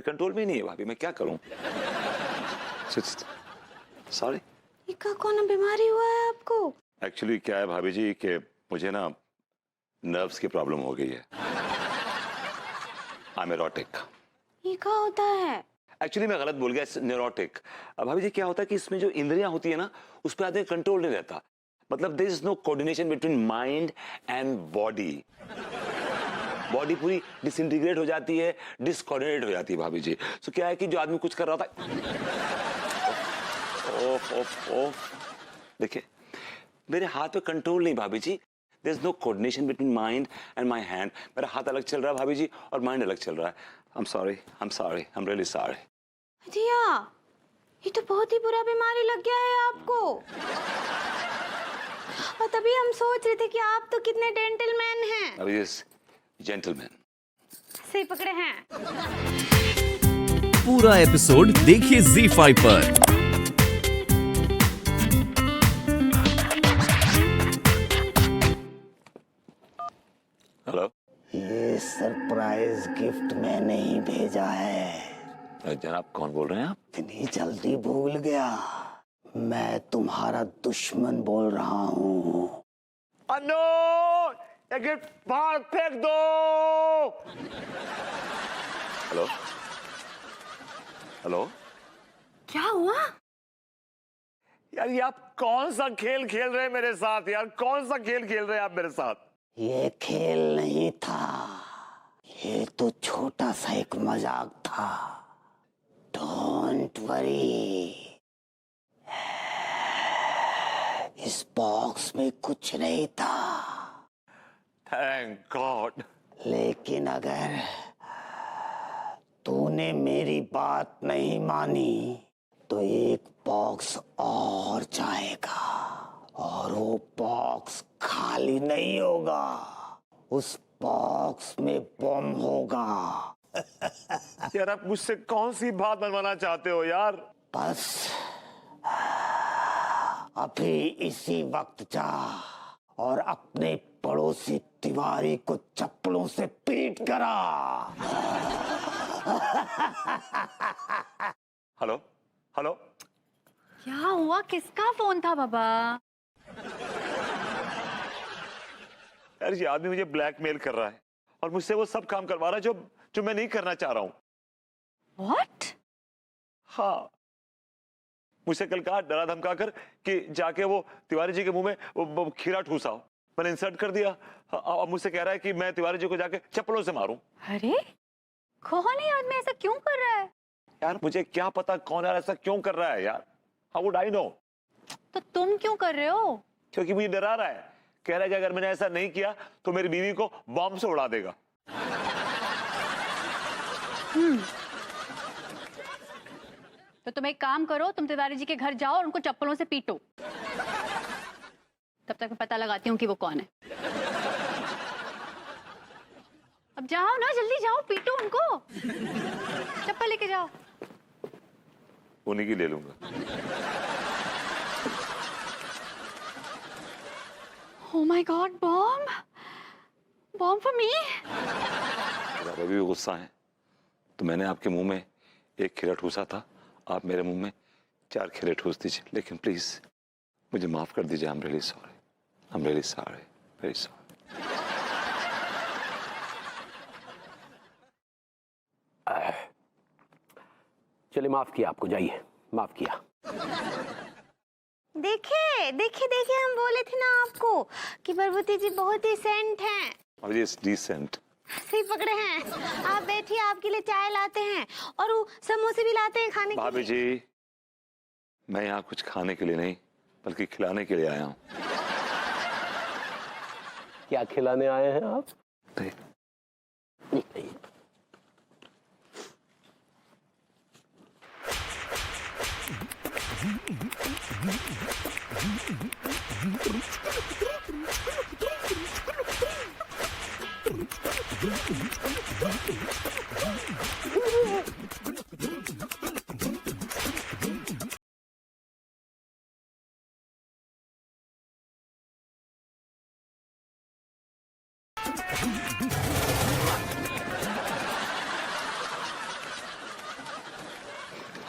Control में ही नहीं है भाभी, मैं क्या करूं? सॉरी। ये कौन बीमारी हुआ है आपको? एक्चुअली क्या है भाभी जी कि मुझे ना नर्व्स की प्रॉब्लम हो गई है। I am erotic. ये क्या होता है? एक्चुअली मैं गलत बोल गया, न्यूरोटिक। अब भाभी जी क्या होता है कि इसमें जो इंद्रियां होती है ना, उस पर आदमी कंट्रोल नहीं रहता। मतलब there is no coordination between mind and body. Body पूरी डिसइंटीग्रेट हो जाती है, डिसकोऑर्डिनेट हो जाती है भाभी जी। सो क्या है कि जो आदमी कुछ कर रहा था, ओफ ओफ ओफ, देखिए मेरे हाथ पे कंट्रोल नहीं भाभी जी। There is no coordination between mind and my hand. मेरा हाथ अलग चल रहा है भाभी जी और माइंड अलग चल रहा है। I am sorry, I am sorry, I am really sorry. Jiya, ये तो बहुत ही बुरा बीमारी लग गया है आपको। और तभी हम सोच रहे थे कि आप तो कितने जेंटलमैन हैं। अभी जेंटलमैन सही पकड़े हैं। पूरा एपिसोड देखिए ZEE5 पर। हेलो। ये सरप्राइज गिफ्ट मैंने ही भेजा है। जनाब कौन बोल रहे हैं आप? इतनी जल्दी भूल गया? मैं तुम्हारा दुश्मन बोल रहा हूँ। नो, ये गिफ्ट बाहर फेंक दो। Hello hello. क्या हुआ? यार ये आप कौन सा खेल खेल रहे हैं मेरे साथ? यार कौन सा खेल खेल रहे हैं आप मेरे साथ? ये खेल नहीं था, ये तो छोटा सा एक मजाक था। डोंट वरी, इस बॉक्स में कुछ नहीं था। Thank God. लेकिन अगर तूने मेरी बात नहीं मानी तो एक बॉक्स और जाएगा, और वो बॉक्स खाली नहीं होगा। उस बॉक्स में बम होगा। यार आप मुझसे कौन सी बात मनवाना चाहते हो यार? बस अभी इसी वक्त जा और अपने पड़ोसी तिवारी को चप्पलों से पीट करा। Hello hello. क्या हुआ? किसका फोन था बाबा? यार ये आदमी मुझे ब्लैकमेल कर रहा है और मुझसे वो सब काम करवा रहा है जो मैं नहीं करना चाह रहा हूं। What? हाँ, मुझसे कल कहा डरा धमका कर कि जाके वो तिवारी जी के मुंह में वो खीरा ठूसाओ। मैंने इंसल्ट कर दिया। अब मुझसे कह रहा है कि मैं तिवारी जी को जाके चप्पलों से मारूं। अरे कौन है आदमी? ऐसा क्यों कर रहा है? यार मुझे क्या पता कौन यार ऐसा क्यों कर रहा है यार? How would I know? तो तुम क्यों कर रहे हो? क्योंकि मुझे डरा रहा है। कह रहा है कि अगर मैंने ऐसा नहीं किया तो मेरी बीवी को बॉम्ब से उड़ा देगा। तो तुम एक काम करो, तुम तिवारी जी के घर जाओ और उनको चप्पलों से पीटो। तब तक मैं पता लगाती हूँ कि वो कौन है। अब जाओ ना, जल्दी जाओ, पीटो उनको। चप्पल लेके जाओ। उन्हीं की ले लूंगा। Oh my God, bomb! Bomb for me? अगर अभी भी गुस्सा है तो मैंने आपके मुंह में एक खीरा ठूसा था, आप मेरे मुंह में 4 खीरे ठूस दीजिए। लेकिन प्लीज मुझे माफ कर दीजिए। आई am really sorry, I am really sorry, very sorry. चलिए माफ किया आपको, जाइए, माफ किया। देखिए देखिए देखिए, हम बोले थे ना आपको कि पार्वती जी बहुत ही सेंट हैं। अभी डिसेंट। सही पकड़े हैं। आप बैठिए, आपके लिए चाय लाते हैं और वो समोसे भी लाते हैं खाने के भाभी लिए। जी मैं यहाँ कुछ खाने के लिए नहीं बल्कि खिलाने के लिए आया हूँ। क्या खिलाने आए हैं आप?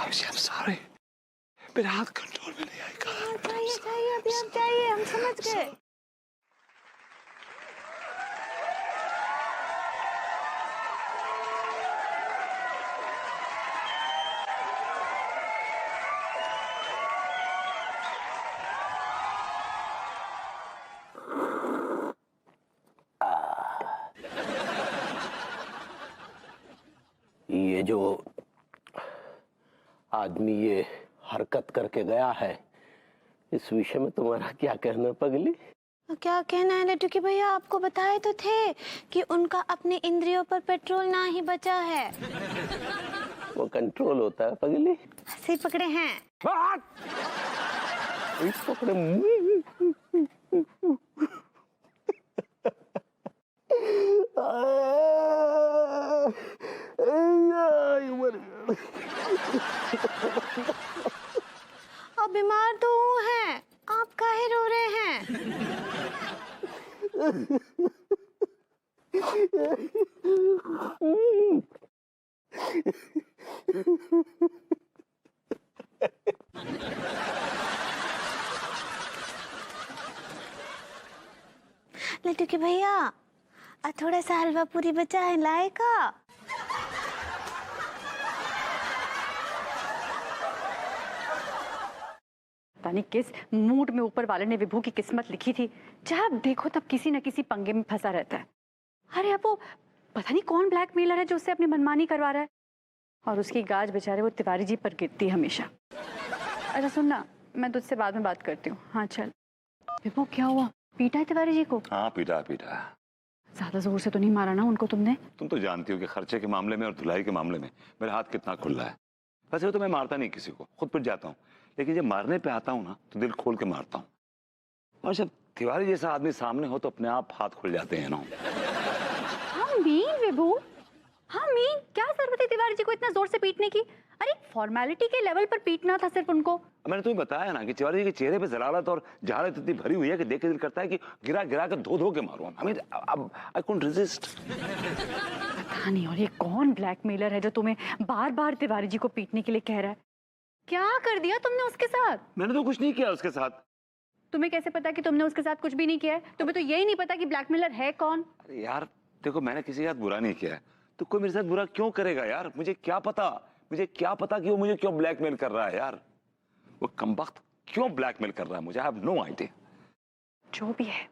भाभी जी, I'm sorry. मेरा हाथ कंट्रोल में नहीं आएगा. चाहिए चाहिए अभी आप चाहिए, हम समझ गए. ये जो आदमी ये हरकत करके गया है, इस विषय में तुम्हारा क्या कहना पगली? क्या कहना है लड्डू के भैया, आपको बताए तो थे कि उनका अपने इंद्रियों पर पेट्रोल ना ही बचा है. वो कंट्रोल होता है पगली. सही पकड़े हैं. इस पकड़े. अब बीमार तो हूँ हैं, आप काहे रो रहे हैं? लड्डू के भैया, थोड़ा सा हलवा पूरी बचा है, लाएगा? पता नहीं किस मूड में ऊपर वाले ने विभू की किस्मत लिखी थी, जब देखो तब किसी न किसी पंगे में फंसा रहता है. अरे अब वो पता नहीं कौन ब्लैकमेलर है जो उससे अपनी मनमानी करवा रहा है, और उसकी गाज बेचारे वो तिवारी जी पर गिरती है हमेशा. अच्छा सुन ना, मैं तुझसे बाद में बात करती हूँ. हाँ चल. विभू क्या हुआ, पीटा है तिवारी जी को? हाँ पीटा पीटा. ज्यादा जोर से तो नहीं मारा ना उनको तुमने? तुम तो जानती हो कि खर्चे के मामले में और धुलाई के मामले में मेरा हाथ कितना खुला है. वैसे तो मैं मारता नहीं किसी को, खुद पिट जाता हूँ, लेकिन जब मारने पे आता हूँ ना तो दिल खोल के मारता हूँ. और जब तिवारी जैसा आदमी सामने हो तो अपने आप हाथ खुल जाते हैं ना. हाँ मीन विभू, हाँ मीन, क्या जरूरत है तिवारी जी को इतना जोर से पीटने की? अरे फॉर्मेलिटी के लेवल पर पीटना था सिर्फ उनको. मैंने तुम्हें बताया ना कि तिवारी जी के चेहरे पे जलालत और जहालत इतनी भरी हुई है कि देख के दिल करता है कि गिरा गिरा कर धो धो के मारूं. अब आई कुडंट रेजिस्ट. पता नहीं, और ये कौन ब्लैकमेलर है जो तुम्हें बार बार तिवारी जी को पीटने के लिए कह रहा है? क्या कर दिया तुमने उसके साथ? मैंने तो कुछ नहीं किया उसके साथ. तुम्हें कैसे पता कि तुमने उसके साथ कुछ भी नहीं किया है? तुम्हें तो यही नहीं पता कि ब्लैकमेलर है कौन? अरे यार देखो, मैंने किसी के साथ बुरा नहीं किया है, तो कोई मेरे साथ बुरा क्यों करेगा यार? मुझे क्या पता कि वो मुझे क्यों ब्लैकमेल कर रहा है यार. वो कमबख्त क्यों ब्लैकमेल कर रहा है मुझे, आई हैव नो आइडिया. जो भी है,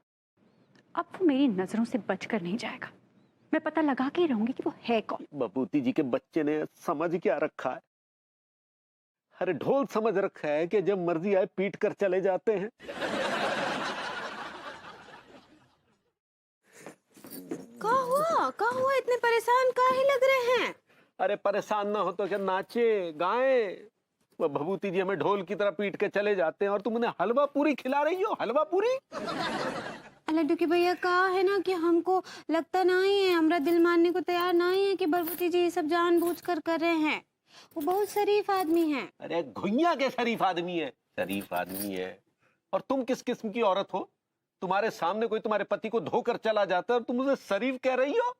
अब वो मेरी नजरों से बचकर नहीं जाएगा. मैं पता लगा के ही रहूंगी कि वो है कौन. बबूती जी के बच्चे ने समझ क्या रखा है? अरे ढोल समझ रखा है कि जब मर्जी आए पीट कर चले जाते हैं. क्या हुआ, इतने परेशान काहे लग रहे हैं? अरे परेशान ना हो तो क्या नाचे गाए? वो भभूति जी हमें ढोल की तरह पीट के चले जाते हैं और तुम उन्हें हलवा पूरी खिला रही हो. हलवा पूरी लड्डू के भैया, कहा है ना कि हमको लगता नहीं है, हमारा दिल मानने को तैयार नहीं है कि भभूति जी ये सब जानबूझकर कर रहे हैं. वो बहुत शरीफ आदमी है. अरे घुइया के शरीफ आदमी है. शरीफ आदमी है. और तुम किस किस्म की औरत हो? तुम्हारे सामने कोई तुम्हारे पति को धोकर चला जाता है और तुम उसे शरीफ कह रही हो?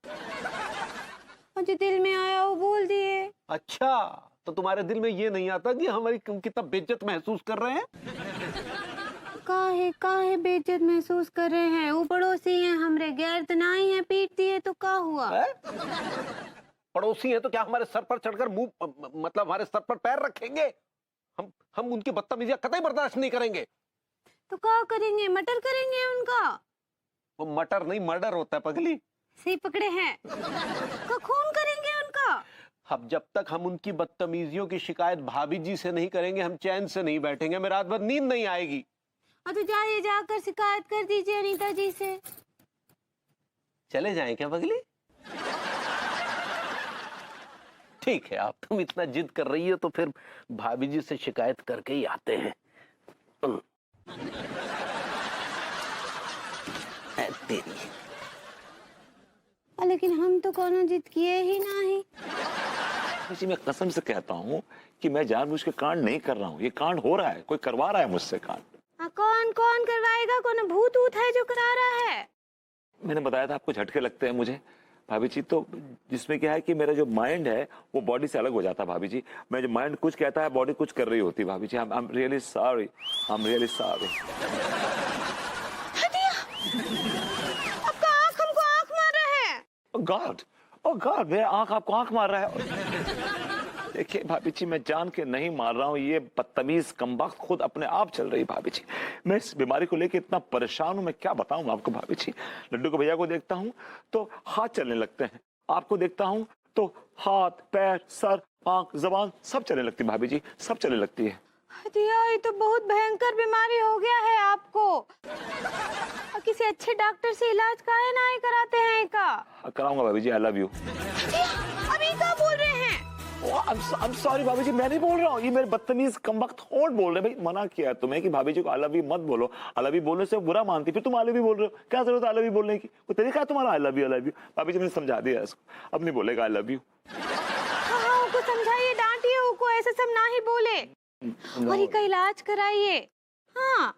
और जो दिल में आया वो बोल दिए. अच्छा, तो तुम्हारे दिल में ये नहीं आता कि हमारी कितना बेइज्जत महसूस कर रहे हैं? काहे बेइज्जत महसूस कर रहे हैं? वो पड़ोसी हैं हमरे, गैर तो नहीं है, पीट दिए तो क्या हुआ? पड़ोसी हैं तो क्या हमारे सर पर चढ़कर मुंह मतलब हमारे सर पर पैर रखेंगे? हम उनकी बदतमीजियां कतई बर्दाश्त नहीं करेंगे. तो क्या करेंगे, मर्डर करेंगे उनका? वो मर्डर नहीं मर्डर होता है पगली. सही पकड़े हैं. तो खून करेंगे उनका. अब जब तक हम उनकी बदतमीजियों की शिकायत भाभी जी से नहीं करेंगे, हम चैन से नहीं बैठेंगे. मैं रात भर नींद नहीं आएगी. तो जाइए, जाकर शिकायत कर दीजिए अनीता जी से. चले जाएं क्या पगली? ठीक है, आप तुम इतना जिद कर रही हो तो फिर भाभी जी से शिकायत करके ही आते हैं. तेरी. लेकिन हम तो कोनो जिद किए ही नहीं. किसी मैं कसम से कहता हूँ कि मैं जानबूझ के कांड नहीं कर रहा हूँ. ये कांड हो रहा है, कोई करवा रहा है मुझसे कांड. कौन करवाएगा? कोनो भूत है जो करा रहा है? मैंने बताया था आपको झटके लगते हैं मुझे. भाभी जी। तो जिसमें क्या है कि मेरा जो माइंड है वो बॉडी से अलग हो जाता है भाभी जी। मैं जो माइंड कुछ कहता है बॉडी कुछ कर रही होती है भाभी जी। I am really sorry, I am really sorry. आपका आँख हमको आँख मार रहा है। ओह गॉड, मेरा आंख आपको आंख मार रहा है। देखिए भाभी जी, मैं जान के नहीं मार रहा हूँ, ये बदतमीज कमबख्त खुद अपने आप चल रही भाभी जी। मैं इस बीमारी को लेके इतना परेशान हूँ, मैं क्या बताऊँ आपको भाभी जी। लड्डू को भैया को देखता हूँ तो हाथ चलने लगते हैं, आपको देखता हूँ तो हाथ पैर सर आंख जबान सब चलने लगती है भाभी जी, सब चलने लगती है। दिया, ये तो बहुत भयंकर बीमारी हो गया है आपको। और किसी अच्छे डॉक्टर से इलाज काहे नहीं कराते हैं का? कराऊंगा भाभी जी, आई लव यू। अभी क्या बोल रहे हैं? I'm sorry भाभी जी, मैं नहीं बोल रहा हूँ, ये मेरे बदतमीज कमबख्त होंठ बोल रहे हैं। भाई मना किया है तुम्हें कि भाभी जी को आई लव यू मत बोलो, आई लव यू बोलने से बुरा मानती, फिर तुम आई लव यू बोल रहे हो। क्या जरूरत है आई लव यू बोलने की? वो तरीका है तुम्हारा आई लव यू। भाभी जी मैंने समझा दिया इसको, अब नहीं बोलेगा आई लव यू। हाँ, उनको समझाइए, डांटिए उनको, ऐसे सब ना ही बोले। और इसका इलाज कराइए। हाँ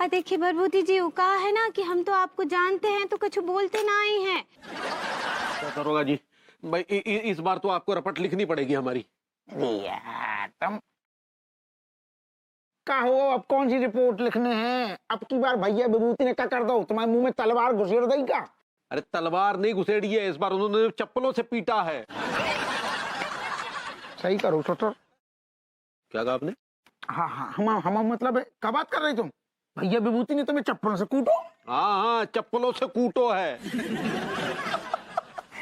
देखिए बरबूती जी, वो कहा है ना कि हम तो आपको जानते हैं तो कुछ बोलते ना ही हैं। क्या करोगा जी भाई, इस बार तो आपको रपट लिखनी पड़ेगी हमारी। तुम कहो अब कौन सी रिपोर्ट लिखने हैं? अब की बार भैया विभूति ने क्या कर दो, तुम्हारे मुंह में तलवार घुसेड़ देगी का? अरे तलवार नहीं घुसेड़ी है, इस बार उन्होंने चप्पलों से पीटा है। सही करो छोटो। क्या कहा आपने? हाँ हम मतलब है, क्या बात कर रही तुम? भैया विभूति ने तुम्हें चप्पलों से कूटो? हाँ चप्पलों से कूटो है।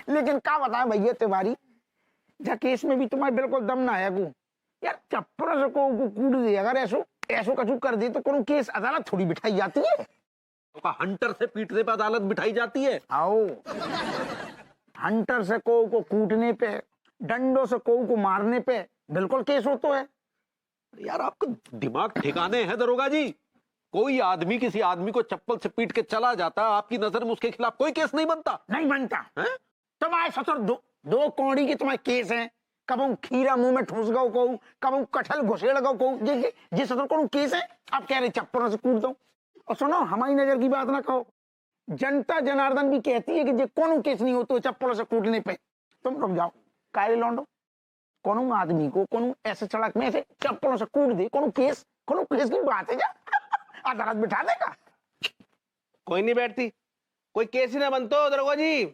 लेकिन क्या बताएं भैया तिवारी, जा केस में भी तुम्हारे बिल्कुल दम ना है को यार। चप्पलों से को कूट दे, अगर ऐसो कछु कर दे तो कोनो केस अदालत थोड़ी बिठाई जाती है। तो हंटर से पीटने पे अदालत बिठाई जाती है? आओ, हंटर से को कूटने पे, डंडों से को मारने पे बिल्कुल केस हो तो है। यार आपका दिमाग ठिकाने है दरोगा जी। कोई आदमी किसी आदमी को चप्पल से पीट के चला जाता, आपकी नजर में उसके खिलाफ कोई केस नहीं बनता? नहीं बनता है? तुम्हारे ससुर दो कौड़ी के तुम्हारे केस हैं। कब खीरा मुंह में ठूस गो कहूँ, कब कटहल घुसेड़ गो कहूँ, जिस ससुर को केस है। आप कह रहे चप्पलों से कूट दो। और सुनो, हमारी नजर की बात ना कहो, जनता जनार्दन भी कहती है कि जे कोनो केस नहीं होते चप्पलों से कूटने पे। तुम रुक जाओ, काले लौंडो, कोनो आदमी को कोनो ऐसे सड़क में ऐसे चप्पलों से कूट दे, कोनो केस की बात है क्या? अदालत बिठा देगा? कोई नहीं बैठती, कोई केस ही ना बनतो दरोगा जी।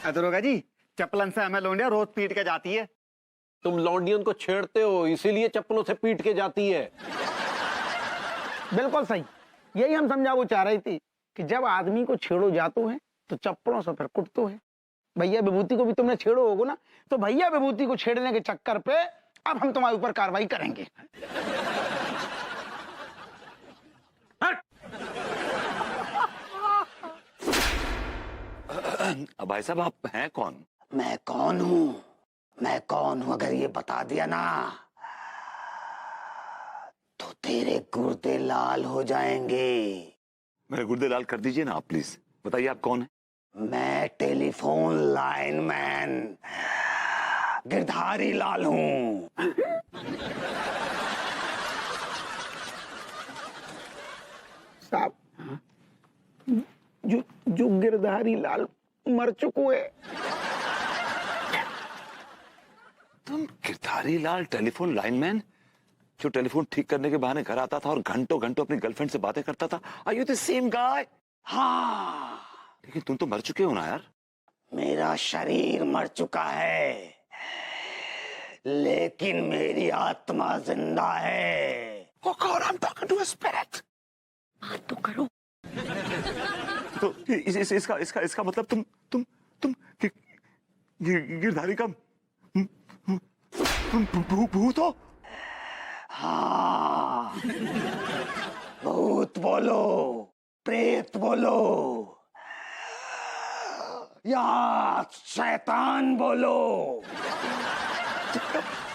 दरोगा जी, चप्पलन से हमें लौंडिया रोज पीट के जाती है। तुम लौंडियन को छेड़ते हो, इसीलिए चप्पलों से पीट के जाती है। बिल्कुल सही, यही हम समझाना चाह रही थी कि जब आदमी को छेड़ो जातो है तो चप्पलों से फिर कुटतो है। भैया विभूति को भी तुमने छेड़ो होगो ना, तो भैया विभूति को छेड़ने के चक्कर पे अब हम तुम्हारे ऊपर कार्रवाई करेंगे। भाई साहब आप हैं कौन? मैं कौन हूँ अगर ये बता दिया ना तो तेरे गुर्दे लाल हो जाएंगे। मेरे गुर्दे लाल कर दीजिए ना आप, प्लीज बताइए आप कौन है? मैं telephone line man Girdhari Lal हूँ। साहब, जो गिरधारी लाल मर चुको है। तुम गिरधारी लाल टेलीफोन लाइनमैन, जो टेलीफोन ठीक करने के बहाने घर आता था और घंटों घंटों अपनी गर्लफ्रेंड से बातें करता था? Are you the same guy? हाँ, लेकिन तुम तो मर चुके हो ना यार। मेरा शरीर मर चुका है लेकिन मेरी आत्मा जिंदा है। Oh God, I'm talking to a spirit. बात तो करो। तो इसका मतलब तुम गिरधारी का भूत हो? हाँ, भूत बोलो, प्रेत बोलो, या शैतान बोलो।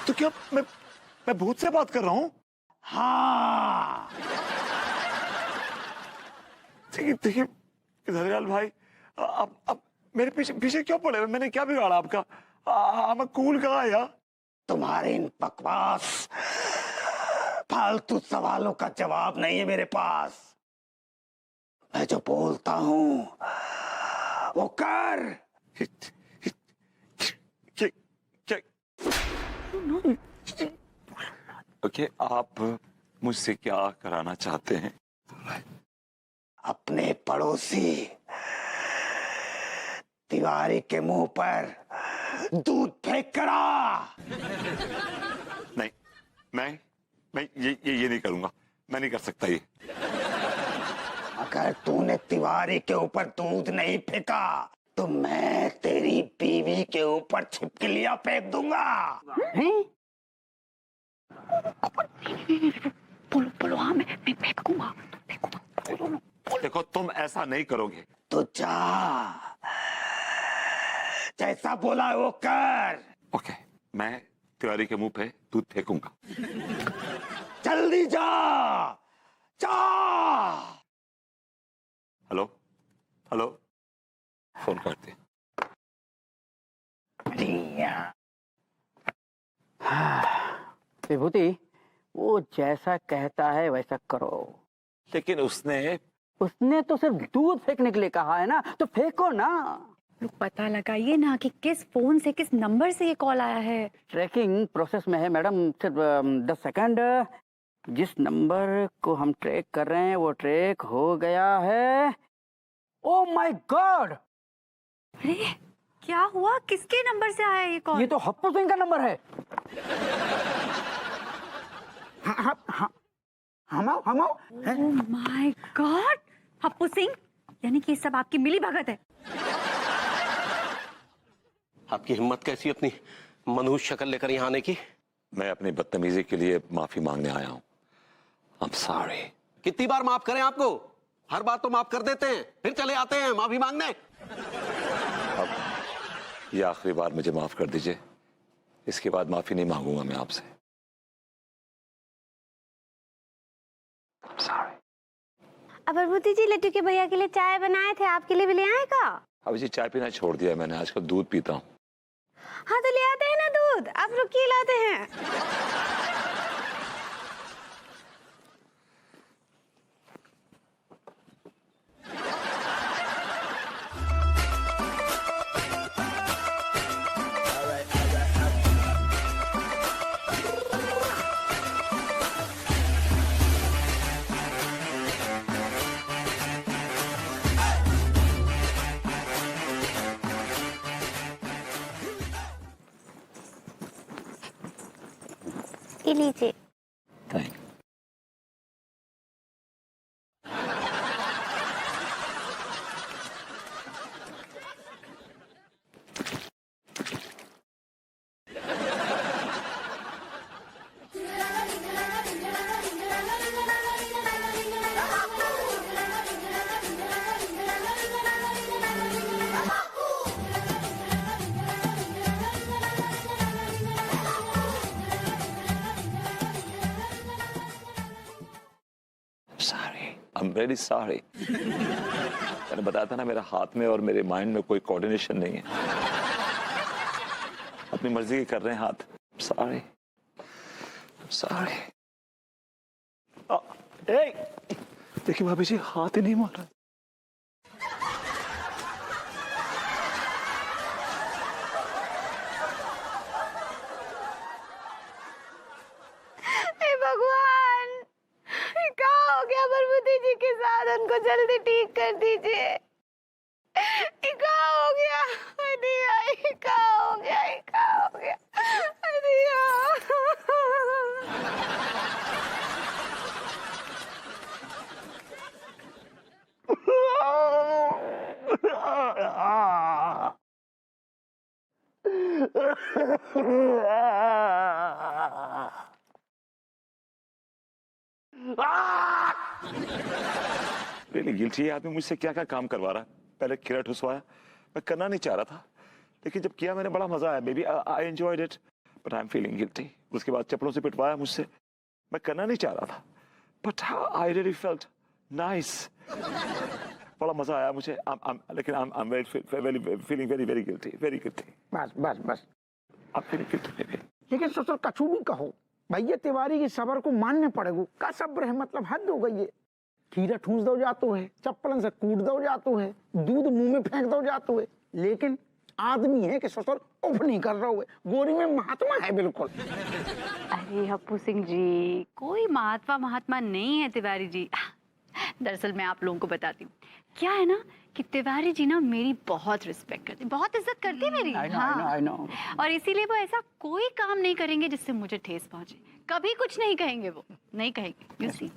तो क्या मैं भूत से बात कर रहा हूँ? हाँ, देखिए गिरधारीलाल भाई, अब मेरे पीछे क्यों पड़े? मैंने क्या बिगाड़ा आपका? I'm a cool guy यार। तुम्हारे इन बकवास फालतू सवालों का जवाब नहीं है मेरे पास। मैं जो बोलता हूँ वो कर। ओके, आप मुझसे क्या कराना चाहते हैं? अपने पड़ोसी तिवारी के मुंह पर दूध फेंक करा। नहीं, मैं ये नहीं करूंगा। मैं नहीं कर सकता ये। अगर तूने तिवारी के ऊपर दूध नहीं फेंका तो मैं तेरी बीवी के ऊपर छिपकलियां फेंक दूंगा। बोलो बोलो, हाँ मैं फेंकूंगा। देखो, तुम ऐसा नहीं करोगे। तो जा, जैसा बोला है वो कर। ओके, मैं तिवारी के मुंह पे दूध फेंकूंगा। जल्दी जा, जा। हेलो हेलो, फोन करते। विभूति, वो जैसा कहता है वैसा करो। लेकिन उसने तो सिर्फ दूध फेंकने के लिए कहा है ना, तो फेंको ना। लोग पता लगाइए ना कि किस फोन से, किस नंबर से ये कॉल आया है। ट्रैकिंग प्रोसेस में है मैडम, सिर्फ 10 सेकंड। जिस नंबर को हम ट्रैक कर रहे हैं वो ट्रैक हो गया है। ओ माय गॉड, अरे क्या हुआ? किसके नंबर से आया ये कॉल? ये तो हप्पू सिंह का नंबर है। हम oh my God, Happu Singh, यानी कि ये सब आपकी मिली भगत है। आपकी हिम्मत कैसी अपनी मनहूस शक्ल लेकर यहाँ आने की? मैं अपनी बदतमीजी के लिए माफी मांगने आया हूँ। I'm sorry। कितनी बार माफ करें आपको? हर बात तो माफ कर देते हैं, फिर चले आते हैं माफी मांगने। अब ये आखिरी बार मुझे माफ कर दीजिए। इसके बाद माफी नहीं मांगूंगा मैं आपसे। I'm sorry। अब प्रभुति जी लड्डू के भैया के लिए चाय बनाए थे, आपके लिए भी ले आए का? अब जी चाय पीना छोड़ दिया मैंने, आजकल दूध पीता हूँ। हाँ तो ले आते हैं ना दूध, आप रुकिए लाते हैं। ये लीजिए। थैंक। I'm very sorry। मैंने बताया था ना, मेरा हाथ में और मेरे माइंड में कोई कोऑर्डिनेशन नहीं है। अपनी मर्जी के कर रहे हैं हाथ। Sorry। Sorry। देखिए भाभी जी, हाथ ही नहीं मारा। हे भगवान, क्या हो गया प्रभुति जी के साथ? उनको जल्दी ठीक कर दीजिए। ये क्या हो गया? दिया, ये क्या हो गया? ये क्या हो गया? दिया। रियली गिल्टी है आदमी, मुझसे क्या क्या काम करवा रहा है। पहले खीरा ठुसवाया, मैं करना नहीं चाह रहा था, लेकिन जब किया मैंने बड़ा मजा आया। Maybe I enjoyed it, but I am feeling guilty. उसके बाद चप्पलों से पिटवाया मुझसे, मैं करना नहीं चाह रहा था, but I really felt nice. बड़ा मजा आया मुझे। लेकिन आई am feeling very very guilty, very guilty. बस बस बस, आप फीलिंग गिल्टी। लेकिन ससुर कछु भी कहो, भैया तिवारी की सबर को मानने पड़ेगा। का सब्र है, मतलब हद हो गई है। खीरा ठूस दो जातो है, चप्पलन से कूट दो जातो है, दूध मुंह में फेंक दो जातो है, लेकिन आदमी है कि ससुर उफ नहीं कर रहा है। गोरी में महात्मा है बिल्कुल। अरे हप्पू सिंह जी, कोई महात्मा नहीं है तिवारी जी। दरअसल मैं आप लोगों को बताती हूँ, क्या है ना कि तिवारी जी ना मेरी बहुत रिस्पेक्ट करते, बहुत इज्जत करते मेरी। I know. और इसीलिए वो ऐसा कोई काम नहीं करेंगे जिससे मुझे ठेस पहुंचे। कभी कुछ नहीं कहेंगे, वो नहीं कहेंगे। You see?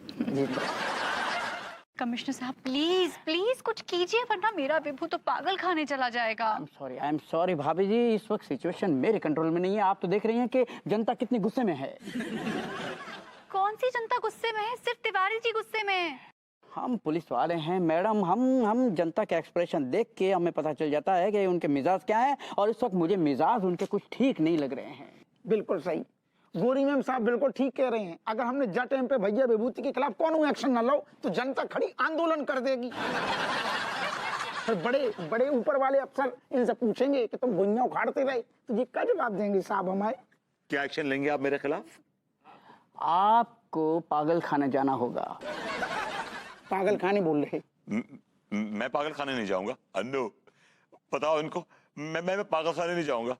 कमिश्नर साहब प्लीज प्लीज कुछ कीजिए, वरना मेरा विभू तो पागल खाने चला जाएगा। आई एम सॉरी भाभी जी, इस वक्त सिचुएशन मेरे कंट्रोल में नहीं है। आप तो देख रही हैं कि जनता कितनी गुस्से में है। कौन सी जनता गुस्से में है? सिर्फ तिवारी जी गुस्से में है। हम पुलिस वाले हैं मैडम, हम जनता के एक्सप्रेशन देख के हमें पता चल जाता है कि उनके मिजाज क्या है, और इस वक्त मुझे मिजाज उनके कुछ ठीक नहीं लग रहे हैं। बिल्कुल सही, गोरी मैम साहब बिल्कुल ठीक कह रहे हैं। अगर हमने जा टाइम पे भैया विभूति के खिलाफ कौन एक्शन न लो तो जनता खड़ी आंदोलन कर देगी। फिर बड़े बड़े ऊपर वाले अफसर इनसे पूछेंगे कि तुम गुइयां उखाड़ते रहे, तो ये क्या जवाब देंगे साहब हमारे? क्या एक्शन लेंगे आप मेरे खिलाफ? आपको पागल खाने जाना होगा। पागल खाने बोल रहे? मैं पागल खाने नहीं जाऊंगा। अन्नू, बताओ इनको, मैं पागल खाने नहीं जाऊंगा।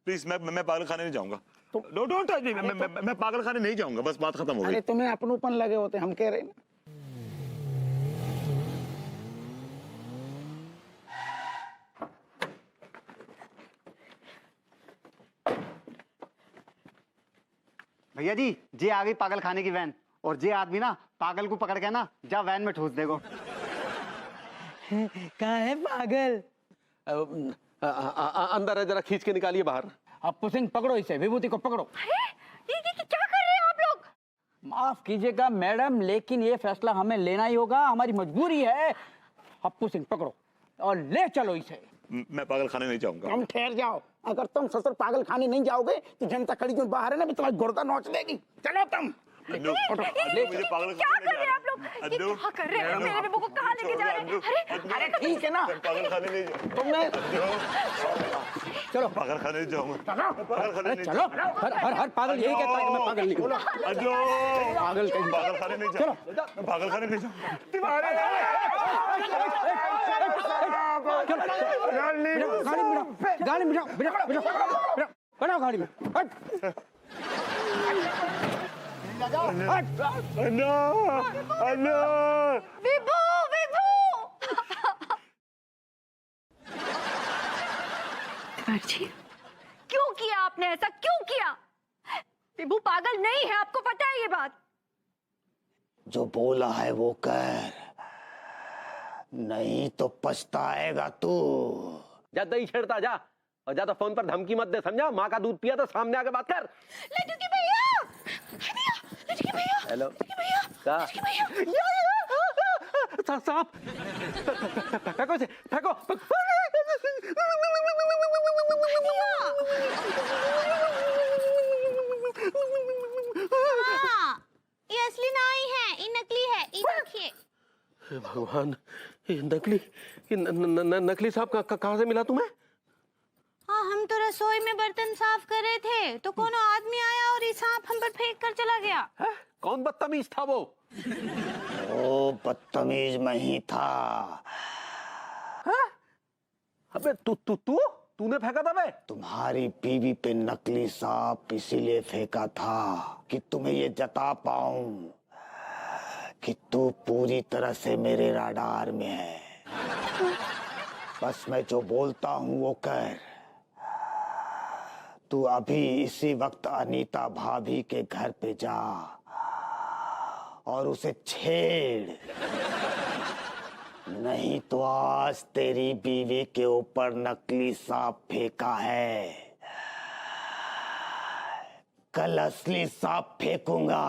प्लीज, मैं पागल खाने नहीं जाऊंगा। Don't touch me. मैं पागल खाने नहीं जाऊंगा, बस बात खत्म हो गई। अरे तुम्हें अपनोपन लगे होते, हम कह रहे हैं ना। भैया जी, जे आ गई पागल खाने की वैन, और जे आदमी ना पागल को पकड़ के ना जा वैन में ठूस देगो। कहाँ है पागल? अंदर है, जरा खींच के निकालिए बाहर। हप्पू सिंह पकड़ो इसे, विभूति को पकड़ो। अरे ये क्या कर रहे हैं आप लोग? माफ कीजिएगा मैडम, लेकिन ये फैसला हमें लेना ही होगा, हमारी मजबूरी है। हप्पू सिंह पकड़ो और ले चलो इसे। मैं पागल खाने नहीं जाऊंगा। तुम ठहर जाओ, अगर तुम ससुर पागल खाने नहीं जाओगे तो जनता खड़ी जो बाहर है ना, भी तुम्हारी गुर्दा नोच देगी। चलो तुम। अन्नू, मुझे पागल क्या कर रहे हैं आप लोग? ये क्या कर रहे हैं? मेरे बेबू को कहाँ लेके जा रहे हैं? अरे ठीक है ना, पागल खाने नहीं जाऊंगा। तुमने चलो पागल खाने नहीं जाऊंगा। पागल खाने नहीं चलो, हर पागल यही कहता है कि मैं पागल नहीं हूँ। पागल कहीं पागल खाने नहीं जाऊंगा। पागल खाने नहीं जाऊंगा। गाड़ी में बैठाओ गाड़ी में। विभू विभू तिवारी, क्यों किया आपने ऐसा? क्यों किया? विभू पागल नहीं है, आपको पता है ये बात? जो बोला है वो कर, नहीं तो पछताएगा तू। जा दही छेड़ता जा, और ज्यादा फोन पर धमकी मत दे, समझा? माँ का दूध पिया तो सामने आके बात कर। लड्डू की भैया, लड्डू की भैया, हेलो भैया, का साहब, फेंको इसे, फेंको। हाँ, ये असली नाई है, ये नकली है, ये देखिए। हे भगवान, ये नकली सांप कहाँ से मिला तुम्हें? हाँ, हम तो रसोई में बर्तन साफ कर रहे थे तो कोनो आदमी आया और ये सांप हम पर फेंक कर चला गया। है? कौन बदतमीज था वो? ओ बदतमीज मैं ही था। अबे तूने फेंका था बे? तुम्हारी बीवी पे नकली सांप इसीलिए फेंका था कि तुम्हें ये जता पाऊं कि तू पूरी तरह से मेरे राडार में है। बस मैं जो बोलता हूं वो कर। तू अभी इसी वक्त अनीता भाभी के घर पे जा और उसे छेड़, नहीं तो आज तेरी बीवी के ऊपर नकली सांप फेंका है, कल असली सांप फेंकूंगा।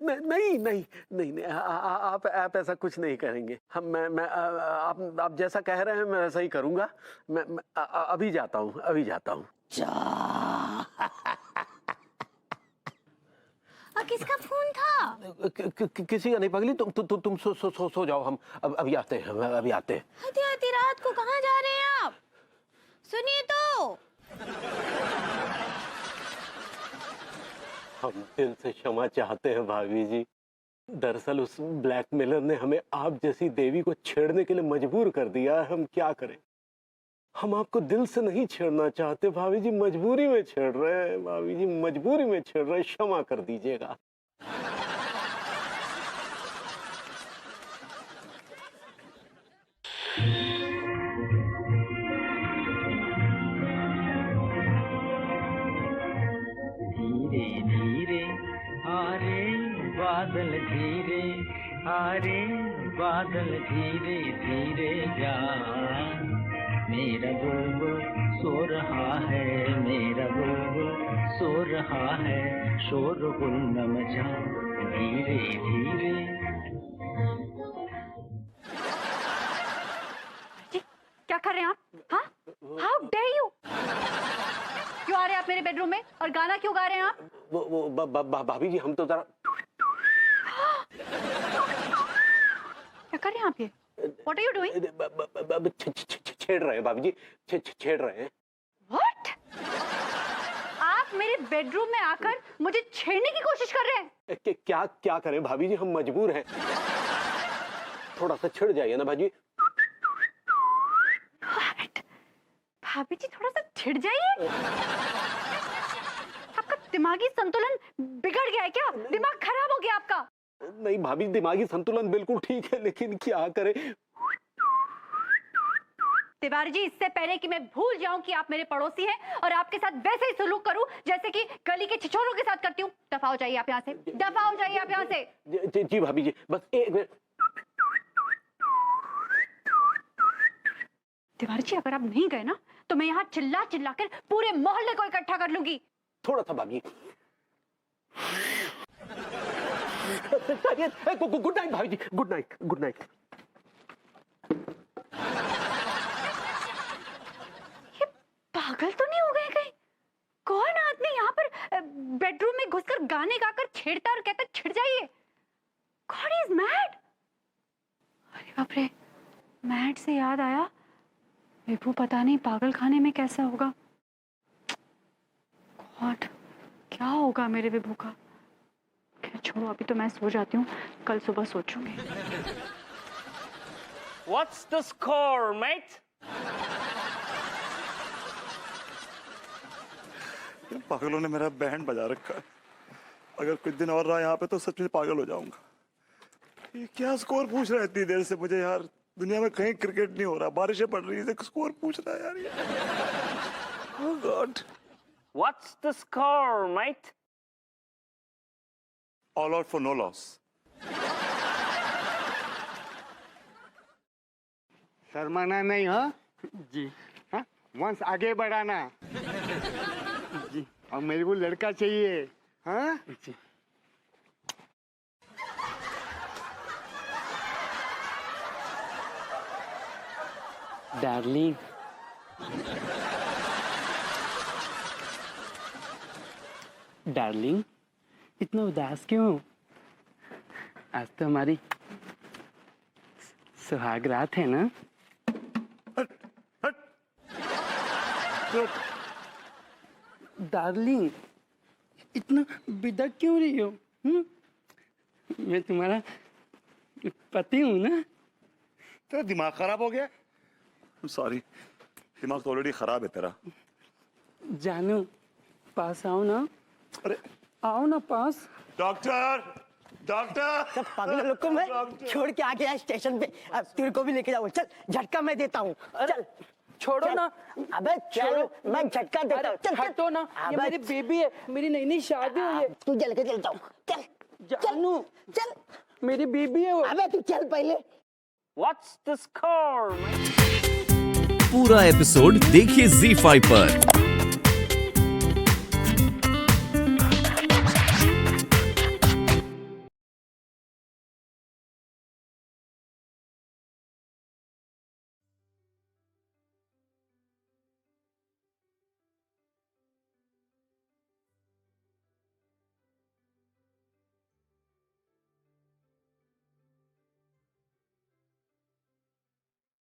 नहीं, आप ऐसा कुछ नहीं करेंगे। मैं आप जैसा कह रहे हैं मैं वैसा ही करूंगा। मैं अभी जाता हूँ। जा। किसका फोन था? किसी का नहीं पगली, तुम सो जाओ, हम अभी आते हैं। आधी आधी रात को कहाँ जा रहे हैं आप? सुनिए तो। हम दिल से क्षमा चाहते हैं भाभी जी। दरअसल उस ब्लैकमेलर ने हमें आप जैसी देवी को छेड़ने के लिए मजबूर कर दिया है। हम क्या करें? हम आपको दिल से नहीं छेड़ना चाहते भाभी जी, मजबूरी में छेड़ रहे हैं। भाभी जी मजबूरी में छेड़ रहे हैं, क्षमा कर दीजिएगा। धीरे धीरे आरे बादल, धीरे आरे बादल, धीरे धीरे जा। मेरा बुलबुल सो रहा है, मेरा बुलबुल सो रहा है, शोरगुल न मचा, धीरे धीरे। क्या कर रहे हैं आप? हाँ, हाउ डेयर यू? क्यों आ रहे हैं आप मेरे बेडरूम में और गाना क्यों गा रहे हैं आप? वो भाभी जी हम तो जरा क्या कर रहे हैं आप ये? What are you doing? छेड़ रहे हैं भाभी जी, छेड़ रहे हैं। What? आप मेरे बेडरूम में आकर मुझे छेड़ने की कोशिश कर रहे हैं? क्या करें भाभी जी, हम मजबूर हैं। थोड़ा सा छिड़ जाइए ना भाजी। भाभी जी थोड़ा सा छिड़ जाइए। आपका दिमागी संतुलन बिगड़ गया है क्या? दिमाग खराब हो गया आपका? नहीं भाभी, दिमागी संतुलन बिल्कुल ठीक है, लेकिन क्या करें? तिवारी जी, इससे पहले कि मैं भूल जाऊं कि आप मेरे पड़ोसी हैं और आपके साथ वैसे ही सलूक करूं जैसे कि गली के छिछोरों के साथ करती हूं, दफा हो जाइए आप यहाँ से, दफा हो जाइए आप यहाँ से। जी भाभी जी, बस एक मिनट। तिवारी जी, अगर आप नहीं गए ना तो मैं यहाँ चिल्ला चिल्ला कर पूरे मोहल्ले को इकट्ठा कर लूंगी। थोड़ा सा भाभी। गुड नाइट भाभी जी, गुड नाइट, गुड नाइट। ये पागल तो नहीं हो गए कहीं? कौन आदमी यहाँ पर बेडरूम में घुसकर गाने गाकर छेड़ता और कहता छिड़ जाइए? God is mad। अरे बाप रे, मैड से याद आया, विभू पता नहीं पागल खाने में कैसा होगा। गॉड, क्या होगा मेरे विभू का? खैर छोड़ो, अभी तो मैं सो जाती हूँ, कल सुबह सोचूंगी। What's the score, mate? पागलों ने मेरा बैंड बजा रखा है। अगर कुछ दिन और रहा यहाँ पे तो सच में पागल हो जाऊंगा। ये क्या स्कोर पूछ रहा है इतनी देर से मुझे यार? दुनिया में कहीं क्रिकेट नहीं हो रहा, बारिशें पड़ रही है, स्कोर पूछ रहा है यार ये। Oh God. What's the score, mate? All out for no loss. शर्माना नहीं, हाँ जी, हाँ वंश आगे बढ़ाना जी, और मेरे को लड़का चाहिए, हाँ जी। डार्लिंग, डार्लिंग इतना उदास क्यों हो? आज तो हमारी सुहाग रात है ना? डार्लिंग इतना बिदक क्यों रही हो? मैं तुम्हारा पति हूँ ना? तेरा दिमाग खराब हो गया? सॉरी, दिमाग तो ऑलरेडी खराब है तेरा। जानू पास आओ ना। अरे आओ ना पास। Doctor, doctor. सब पागल लोग को मैं छोड़ के आ गया स्टेशन पे, अब तेरे को भी लेके जाऊँ। चल झटका मैं देता हूँ, चल। छोड़ो चल। ना। अबे छोड़ो, मैं झटका देता हूँ। चल हटो ना, ये मेरी बेबी है, मेरी नई नई शादी हुई है। तू जल के चलता हूँ, चल जानू, चल। मेरी बेबी है वो। अबे तू चल पहले। What's the score, mate? पूरा एपिसोड देखिए ZEE5 पर।